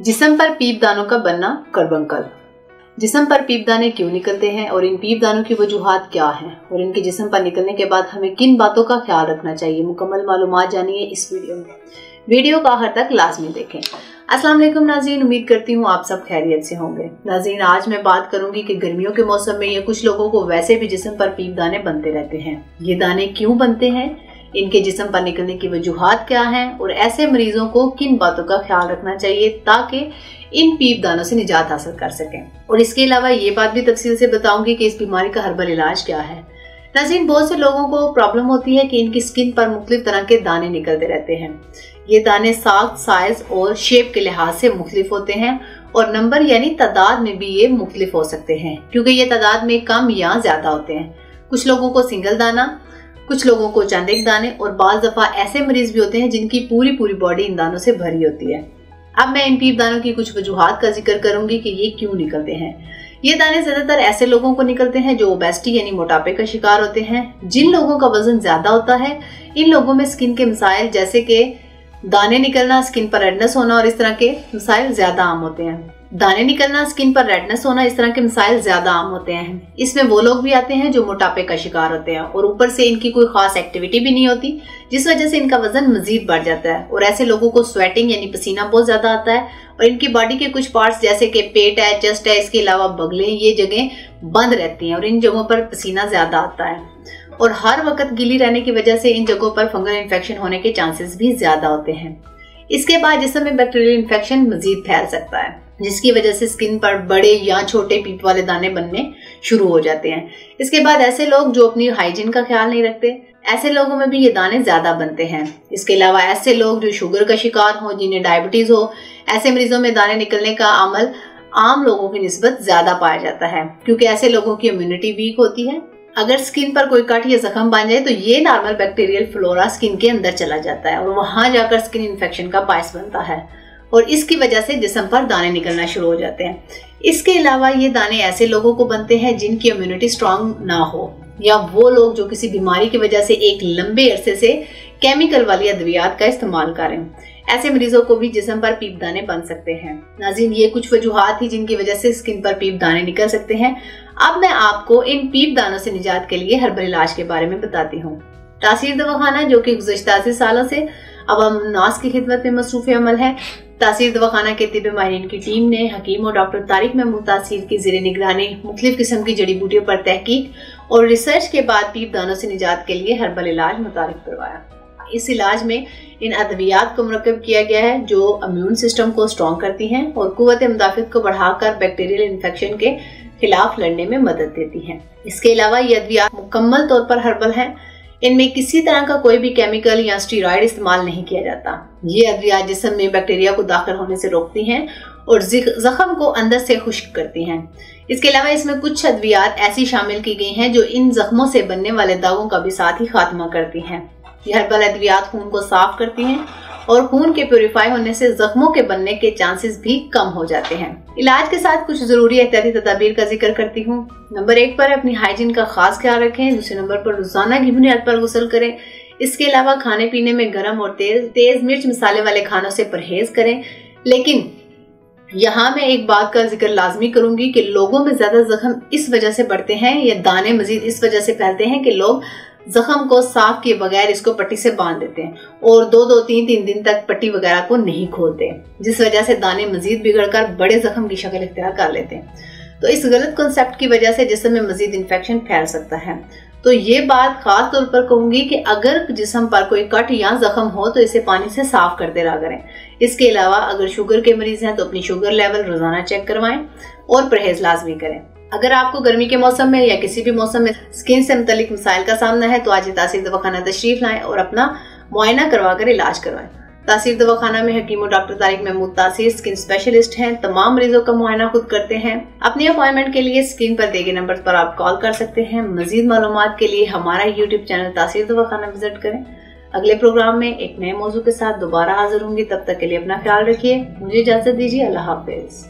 जिस्म पर पीप दानों का बनना कर्बंकल। जिस्म पर पीप दाने क्यों निकलते हैं और इन पीप दानों की वजूहात क्या हैं और इनके जिस्म पर निकलने के बाद हमें किन बातों का ख्याल रखना चाहिए, मुकम्मल मालूमात जानिए इस वीडियो में। वीडियो को आखिर तक लाजमी देखें। अस्सलाम वालेकुम नाज़रीन, उम्मीद करती हूँ आप सब खैरियत से होंगे। नाज़रीन, आज मैं बात करूंगी कि गर्मियों के मौसम में या कुछ लोगों को वैसे भी जिस्म पर पीप दाने बनते रहते हैं। ये दाने क्यों बनते हैं, इनके जिस्म पर निकलने की वजूहात क्या हैं और ऐसे मरीजों को किन बातों का ख्याल रखना चाहिए ताकि इन पीप दानों से निजात हासिल कर सकें। और इसके अलावा ये बात भी तफसील से बताऊंगी कि इस बीमारी का हर्बल इलाज क्या है। नाज़रीन, बहुत से लोगों को प्रॉब्लम होती है कि इनकी स्किन पर मुख्तलिफ तरह के दाने निकलते रहते हैं। ये दाने साख्त, साइज और शेप के लिहाज से मुख्तलिफ होते हैं और नंबर यानी तादाद में भी ये मुख्तलिफ हो सकते हैं, क्योंकि ये तादाद में कम या ज्यादा होते हैं। कुछ लोगों को सिंगल दाना, कुछ लोगों को चंद एक दाने और बाज़ दफा ऐसे मरीज भी होते हैं जिनकी पूरी बॉडी इन दानों से भरी होती है। अब मैं इन पीप दानों की कुछ वजूहात का जिक्र करूंगी कि ये क्यों निकलते हैं। ये दाने ज्यादातर ऐसे लोगों को निकलते हैं जो ओबेसिटी यानी मोटापे का शिकार होते हैं। जिन लोगों का वजन ज्यादा होता है, इन लोगों में स्किन के मसाइल जैसे कि दाने निकलना, स्किन पर रेडनेस होना और इस तरह के मसाइल ज्यादा आम होते हैं। दाने निकलना, स्किन पर रेडनेस होना, इस तरह के मसाइल ज्यादा आम होते हैं। इसमें वो लोग भी आते हैं जो मोटापे का शिकार होते हैं और ऊपर से इनकी कोई खास एक्टिविटी भी नहीं होती, जिस वजह से इनका वजन मजीद बढ़ जाता है। और ऐसे लोगों को स्वेटिंग यानी पसीना बहुत ज्यादा आता है और इनकी बॉडी के कुछ पार्ट्स जैसे कि पेट है, चेस्ट है, इसके अलावा बगलें, ये जगह बंद रहती हैं और इन जगहों पर पसीना ज्यादा आता है और हर वक्त गीली रहने की वजह से इन जगहों पर फंगल इन्फेक्शन होने के चांसेस भी ज्यादा होते हैं। इसके बाद जिस्म में बैक्टीरियल इन्फेक्शन मजीद फैल सकता है, जिसकी वजह से स्किन पर बड़े या छोटे पीप वाले दाने बनने शुरू हो जाते हैं। इसके बाद ऐसे लोग जो अपनी हाइजीन का ख्याल नहीं रखते, ऐसे लोगों में भी ये दाने ज्यादा बनते हैं। इसके अलावा ऐसे लोग जो शुगर का शिकार हो, जिन्हें डायबिटीज हो, ऐसे मरीजों में दाने निकलने का अमल आम लोगों की निस्बत ज्यादा पाया जाता है, क्योंकि ऐसे लोगों की इम्यूनिटी वीक होती है। अगर स्किन पर कोई कट या जख्म बन जाए तो ये नॉर्मल बैक्टीरियल फ्लोरा स्किन के अंदर चला जाता है और वहां जाकर स्किन इन्फेक्शन का बायस बनता है और इसकी वजह से जिस्म पर दाने निकलना शुरू हो जाते हैं। इसके अलावा ये दाने ऐसे लोगों को बनते हैं जिनकी इम्यूनिटी स्ट्रांग ना हो, या वो लोग जो किसी बीमारी की वजह से एक लंबे अरसे से केमिकल वाली अद्वियात का इस्तेमाल करें। ऐसे मरीजों को भी जिस्म पर पीप दाने बन सकते हैं। नाज़रीन, ये कुछ वजूहात थी जिनकी वजह से स्किन पर पीप दाने निकल सकते हैं। अब मैं आपको इन पीप दानों से निजात के लिए हर्बल इलाज के बारे में बताती हूँ। तासीर दवाखाना, जो कि गुज़श्ता 80 सालों से अवाम नास की खिदमत में मसरूफ अमल है, तासीर दवाखाना के तिब्बी माहिरीन की टीम ने हकीम और डॉक्टर तारिक महमूद तासीर की ज़ेरे निगरानी मुख्तलिफ किस्म की जड़ी बूटियों पर तहकीक और रिसर्च के बाद पीप दानों से निजात के लिए हर्बल इलाज मुतारिफ करवाया। इस इलाज में इन अद्वियात को मुरक्कब किया गया है जो इम्यून सिस्टम को स्ट्रॉन्ग करती हैं और कुव्वत मुदाफ़ित को बढ़ाकर बैक्टीरियल इन्फेक्शन के खिलाफ लड़ने में मदद देती हैं। इसके अलावा ये अद्वियात मुकम्मल तौर पर हर्बल हैं। इनमें किसी तरह का कोई भी केमिकल या स्टीरॉयड इस्तेमाल नहीं किया जाता। ये अद्वियात जिस्म में बैक्टीरिया को दाखिल होने से रोकती हैं और जख्म को अंदर से खुश्क करती हैं। इसके अलावा इसमें कुछ अद्वियात ऐसी शामिल की गई हैं जो इन जख्मों से बनने वाले दागों का भी साथ ही खात्मा करती हैं। ये हर्बल अद्वियात खून को साफ करती हैं और खून के प्योरीफाई होने से जख्मों के बनने के चांसेस भी कम हो जाते हैं। इलाज के साथ कुछ जरूरी एहतियाती तदाबीर का जिक्र करती हूँ। नंबर 1 पर अपनी हाइजीन का खास ख्याल रखें। दूसरे नंबर पर रोजाना की बुनियाद पर गुस्ल करें। इसके अलावा खाने पीने में गर्म और तेज मिर्च मसाले वाले खानों से परहेज करें। लेकिन यहाँ मैं एक बात का जिक्र लाजमी करूंगी कि लोगों में ज्यादा जख्म इस वजह से बढ़ते हैं या दाने मजीद इस वजह से फैलते हैं कि लोग जख्म को साफ किए बगैर इसको पट्टी से बांध देते हैं और 2-3 दिन तक पट्टी वगैरह को नहीं खोलते, जिस वजह से दाने मजीद बिगड़कर बड़े जख्म की शक्ल इख्तियार कर लेते हैं। तो इस गलत कॉन्सेप्ट की वजह से जिस्म में मजीद इन्फेक्शन फैल सकता है। तो ये बात खास तौर पर कहूंगी कि अगर जिस्म पर कोई कट या जख्म हो तो इसे पानी से साफ करते रहा करें। इसके अलावा अगर शुगर के मरीज हैं तो अपनी शुगर लेवल रोजाना चेक करवाएं और परहेज लाजमी करें। अगर आपको गर्मी के मौसम में या किसी भी मौसम में स्किन से मुतालिक मसाइल का सामना है तो आज ही तासीर दवाखाना तशरीफ लाएं और अपना मुआयना करवा कर इलाज करवाएं। तासीर दवाखाना में हकीम और डॉक्टर तारिक महमूद तासीर स्किन स्पेशलिस्ट हैं। तमाम मरीजों का मुआयना खुद करते हैं। अपनी अपॉइंटमेंट के लिए स्क्रीन पर दिए गए नंबर पर आप कॉल कर सकते हैं। मजीद मालूमात के लिए हमारा यूट्यूब चैनल तासीर दवाखाना विजिट करें। अगले प्रोग्राम में एक नए मौजू के साथ दोबारा हाजिर होंगी। तब तक के लिए अपना ख्याल रखिए। मुझे इजाजत दीजिए। अल्लाह हाफिज।